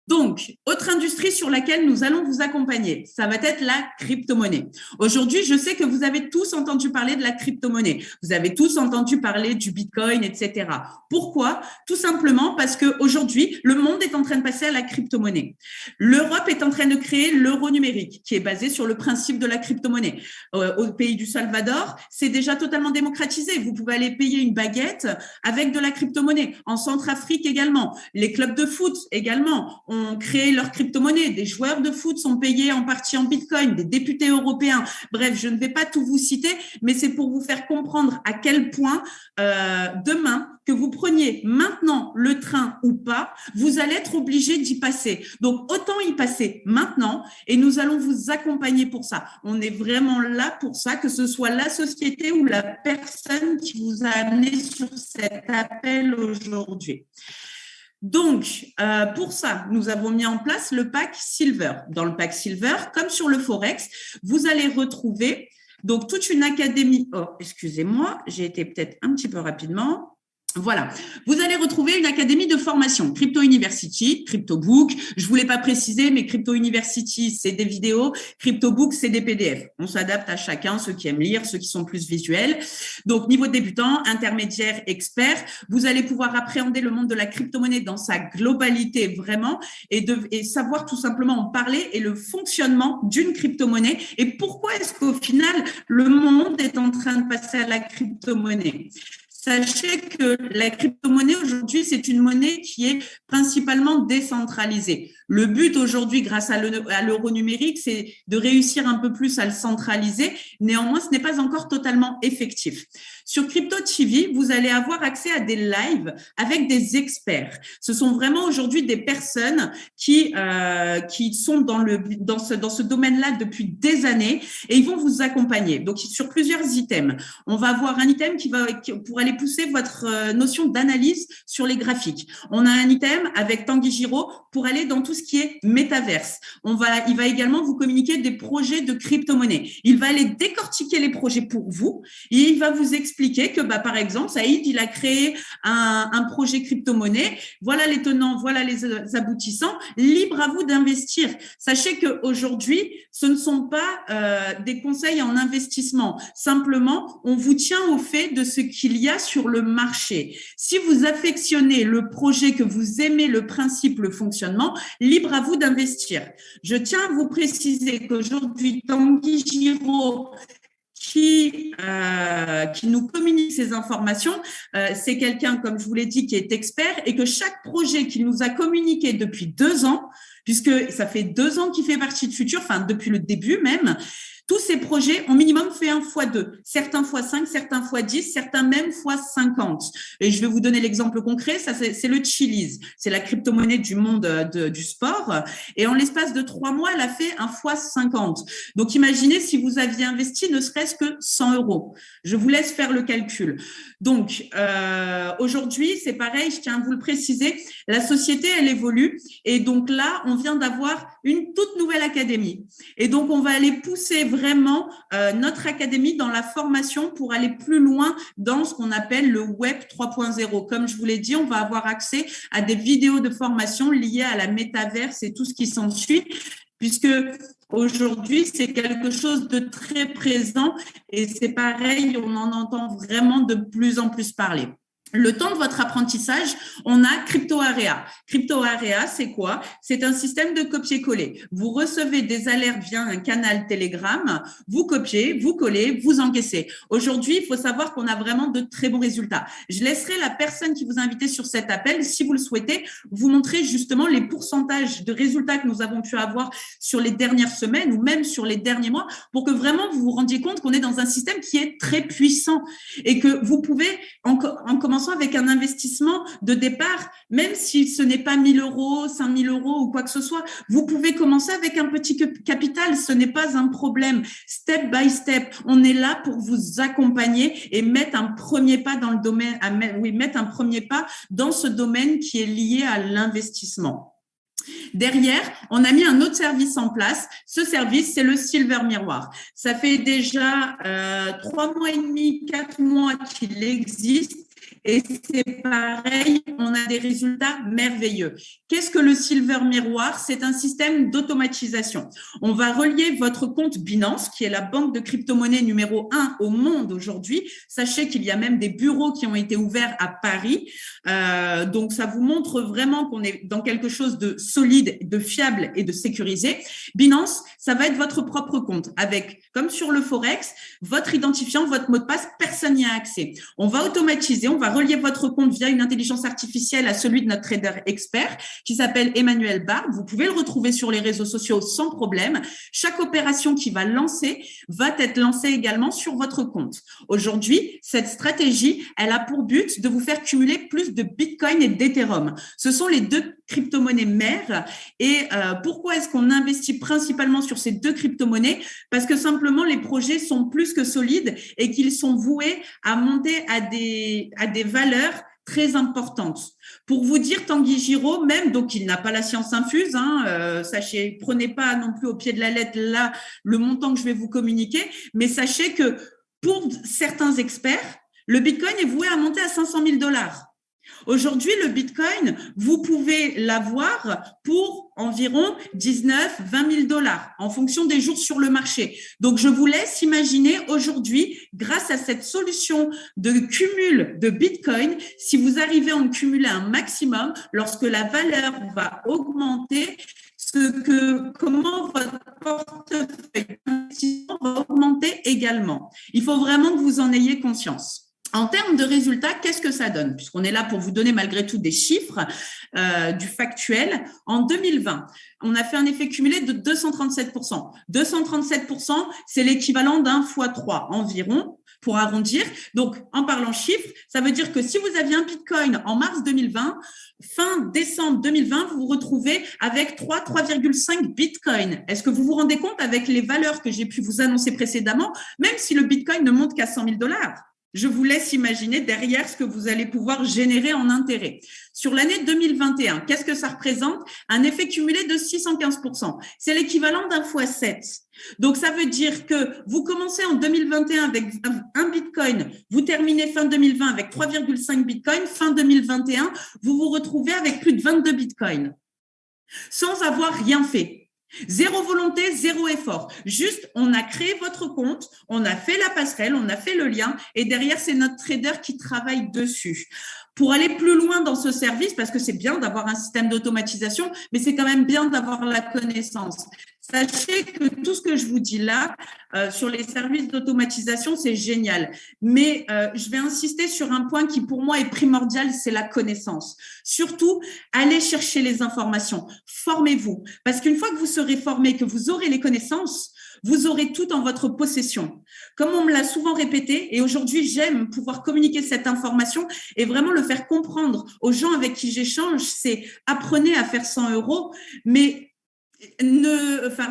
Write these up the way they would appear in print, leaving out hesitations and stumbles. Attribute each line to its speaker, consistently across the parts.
Speaker 1: Donc, autre industrie sur laquelle nous allons vous accompagner, ça va être la crypto-monnaie. Aujourd'hui, je sais que vous avez tous entendu parler de la crypto-monnaie. Vous avez tous entendu parler du Bitcoin, etc. Pourquoi? Tout simplement parce qu'aujourd'hui, le monde est en train de passer à la crypto-monnaie. L'Europe est en train de créer l'euro numérique, qui est basé sur le principe de la crypto-monnaie. Au pays du Salvador, c'est déjà totalement démocratisé. Vous pouvez aller payer une baguette avec de la crypto-monnaie. En Centrafrique également. Les clubs de foot également ont créé leur crypto-monnaie. Des joueurs de foot sont payés en partie en Bitcoin, des députés européens. Bref, je ne vais pas tout vous citer, mais c'est pour vous faire comprendre à quel point demain, que vous preniez maintenant le train ou pas, vous allez être obligé d'y passer. Donc, autant y passer maintenant et nous allons vous accompagner pour ça. On est vraiment là pour ça, que ce soit la société ou la personne qui vous a amené sur cet appel aujourd'hui. Donc, pour ça, nous avons mis en place le pack Silver. Dans le pack Silver, comme sur le Forex, vous allez retrouver donc toute une académie. Oh, excusez-moi, j'ai été peut-être un petit peu rapidement. Voilà, vous allez retrouver une académie de formation, Crypto University, CryptoBook. Je voulais pas préciser, mais Crypto University, c'est des vidéos, CryptoBook, c'est des PDF. On s'adapte à chacun, ceux qui aiment lire, ceux qui sont plus visuels. Donc, niveau débutant, intermédiaire, expert, vous allez pouvoir appréhender le monde de la crypto-monnaie dans sa globalité vraiment et savoir tout simplement en parler et le fonctionnement d'une crypto-monnaie et pourquoi est-ce qu'au final, le monde est en train de passer à la crypto-monnaie. Sachez que la crypto-monnaie aujourd'hui, c'est une monnaie qui est principalement décentralisée. Le but aujourd'hui, grâce à l'euro numérique, c'est de réussir un peu plus à le centraliser. Néanmoins, ce n'est pas encore totalement effectif. Sur Crypto TV, vous allez avoir accès à des lives avec des experts. Ce sont vraiment aujourd'hui des personnes qui sont dans ce domaine-là depuis des années et ils vont vous accompagner. Donc, sur plusieurs items. On va avoir un item pour aller pousser votre notion d'analyse sur les graphiques. On a un item avec Tanguy Giraud pour aller dans tout ce qui est métaverse. Il va également vous communiquer des projets de crypto-monnaie. Il va aller décortiquer les projets pour vous et il va vous expliquer que, par exemple, Saïd, il a créé un projet crypto-monnaie. Voilà les tenants, voilà les aboutissants. Libre à vous d'investir. Sachez qu'aujourd'hui, ce ne sont pas des conseils en investissement. Simplement, on vous tient au fait de ce qu'il y a sur le marché. Si vous affectionnez le projet, que vous aimez le principe, le fonctionnement, libre à vous d'investir. Je tiens à vous préciser qu'aujourd'hui, Tanguy Giraud, qui nous communique ces informations, c'est quelqu'un, comme je vous l'ai dit, qui est expert et que chaque projet qu'il nous a communiqué depuis 2 ans, puisque ça fait 2 ans qu'il fait partie de Futur, enfin depuis le début même, tous ces projets ont minimum fait 1 x 2, certains x 5, certains x 10, certains même x 50. Et je vais vous donner l'exemple concret, ça c'est le Chiliz, c'est la crypto-monnaie du monde du sport. Et en l'espace de 3 mois, elle a fait 1 x 50. Donc imaginez si vous aviez investi ne serait-ce que 100 €. Je vous laisse faire le calcul. Donc aujourd'hui, c'est pareil, je tiens à vous le préciser, la société, elle évolue. Et donc là, on vient d'avoir une toute nouvelle académie. Et donc, on va aller pousser vraiment notre académie dans la formation pour aller plus loin dans ce qu'on appelle le Web 3.0. Comme je vous l'ai dit, on va avoir accès à des vidéos de formation liées à la métaverse et tout ce qui s'ensuit, puisque aujourd'hui, c'est quelque chose de très présent et c'est pareil, on en entend vraiment de plus en plus parler. Le temps de votre apprentissage, on a CryptoArea. CryptoArea, c'est quoi? C'est un système de copier-coller. Vous recevez des alertes via un canal Telegram, vous copiez, vous collez, vous encaissez. Aujourd'hui, il faut savoir qu'on a vraiment de très bons résultats. Je laisserai la personne qui vous a invité sur cet appel, si vous le souhaitez, vous montrer justement les pourcentages de résultats que nous avons pu avoir sur les dernières semaines ou même sur les derniers mois pour que vraiment vous vous rendiez compte qu'on est dans un système qui est très puissant et que vous pouvez en commençant avec un investissement de départ, même si ce n'est pas 1 000 €, 5 000 € ou quoi que ce soit, vous pouvez commencer avec un petit capital, ce n'est pas un problème. Step by step, on est là pour vous accompagner et mettre un premier pas dans le domaine, mettre un premier pas dans ce domaine qui est lié à l'investissement. Derrière, on a mis un autre service en place. Ce service, c'est le Silver Miroir. Ça fait déjà 3 mois et demi, 4 mois qu'il existe. Et c'est pareil, on a des résultats merveilleux. Qu'est-ce que le Silver Miroir? C'est un système d'automatisation. On va relier votre compte Binance, qui est la banque de crypto-monnaie numéro 1 au monde aujourd'hui. Sachez qu'il y a même des bureaux qui ont été ouverts à Paris. Donc, ça vous montre vraiment qu'on est dans quelque chose de solide, de fiable et de sécurisé. Binance, ça va être votre propre compte avec, comme sur le Forex, votre identifiant, votre mot de passe, personne n'y a accès. On va automatiser, on va relier votre compte via une intelligence artificielle à celui de notre trader expert qui s'appelle Emmanuel Barbe. Vous pouvez le retrouver sur les réseaux sociaux sans problème. Chaque opération qui va être lancée également sur votre compte. Aujourd'hui, cette stratégie, elle a pour but de vous faire cumuler plus de Bitcoin et d'Ethereum. Ce sont les deux crypto-monnaies mères. Et pourquoi est-ce qu'on investit principalement sur ces deux crypto-monnaies? Parce que simplement, les projets sont plus que solides et qu'ils sont voués à monter à des valeurs très importantes. Pour vous dire, Tanguy Giraud, même, donc il n'a pas la science infuse, sachez, prenez pas non plus au pied de la lettre là le montant que je vais vous communiquer, mais sachez que pour certains experts, le Bitcoin est voué à monter à 500 000 $. Aujourd'hui, le Bitcoin, vous pouvez l'avoir pour environ 19, 20 000 $ en fonction des jours sur le marché. Donc, je vous laisse imaginer aujourd'hui, grâce à cette solution de cumul de Bitcoin, si vous arrivez à en cumuler un maximum, lorsque la valeur va augmenter, comment votre portefeuille va augmenter également. Il faut vraiment que vous en ayez conscience. En termes de résultats, qu'est-ce que ça donne? Puisqu'on est là pour vous donner malgré tout des chiffres, du factuel. En 2020, on a fait un effet cumulé de 237%. 237%, c'est l'équivalent d'un x3 environ, pour arrondir. Donc, en parlant chiffres, ça veut dire que si vous aviez un Bitcoin en mars 2020, fin décembre 2020, vous vous retrouvez avec 3,5 Bitcoin. Est-ce que vous vous rendez compte avec les valeurs que j'ai pu vous annoncer précédemment, même si le Bitcoin ne monte qu'à 100 000 $? Je vous laisse imaginer derrière ce que vous allez pouvoir générer en intérêt. Sur l'année 2021, qu'est-ce que ça représente? Un effet cumulé de 615%. C'est l'équivalent d'un x7. Donc, ça veut dire que vous commencez en 2021 avec un Bitcoin, vous terminez fin 2020 avec 3,5 Bitcoin, fin 2021, vous vous retrouvez avec plus de 22 Bitcoins sans avoir rien fait. Zéro volonté, zéro effort. Juste, on a créé votre compte, on a fait la passerelle, on a fait le lien et derrière, c'est notre trader qui travaille dessus. Pour aller plus loin dans ce service, parce que c'est bien d'avoir un système d'automatisation, mais c'est quand même bien d'avoir la connaissance. Sachez que tout ce que je vous dis là, sur les services d'automatisation, c'est génial. Mais je vais insister sur un point qui, pour moi, est primordial, c'est la connaissance. Surtout, allez chercher les informations. Formez-vous. Parce qu'une fois que vous serez formé, que vous aurez les connaissances, vous aurez tout en votre possession. Comme on me l'a souvent répété, et aujourd'hui, j'aime pouvoir communiquer cette information et vraiment le faire comprendre aux gens avec qui j'échange, c'est apprenez à faire 100 €, mais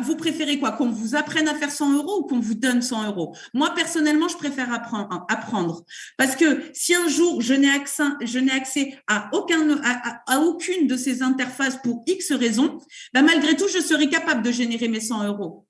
Speaker 1: vous préférez quoi? Qu'on vous apprenne à faire 100 € ou qu'on vous donne 100 €? Moi, personnellement, je préfère apprendre. Parce que si un jour, je n'ai accès à aucune de ces interfaces pour X raisons, malgré tout, je serai capable de générer mes 100 €.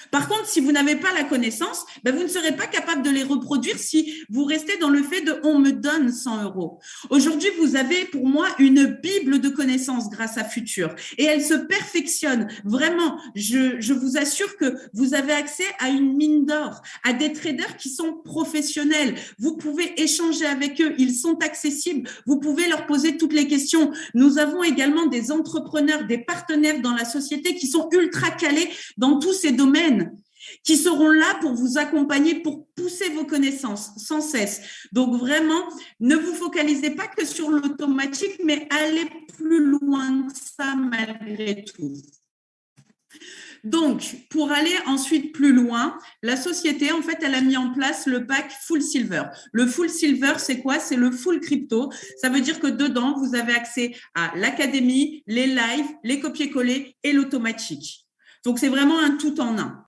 Speaker 1: Par contre, si vous n'avez pas la connaissance, vous ne serez pas capable de les reproduire si vous restez dans le fait de « on me donne 100 €». Aujourd'hui, vous avez pour moi une bible de connaissances grâce à Futur et elle se perfectionne. Vraiment, je vous assure que vous avez accès à une mine d'or, à des traders qui sont professionnels. Vous pouvez échanger avec eux, ils sont accessibles, vous pouvez leur poser toutes les questions. Nous avons également des entrepreneurs, des partenaires dans la société qui sont ultra calés dans tous ces domaines, qui seront là pour vous accompagner, pour pousser vos connaissances sans cesse. Donc vraiment, ne vous focalisez pas que sur l'automatique, mais allez plus loin que ça malgré tout. Donc, pour aller ensuite plus loin, la société, en fait, elle a mis en place le pack Full Silver. Le Full Silver, c'est quoi? C'est le full crypto. Ça veut dire que dedans, vous avez accès à l'académie, les lives, les copier-coller et l'automatique. Donc, c'est vraiment un tout en un.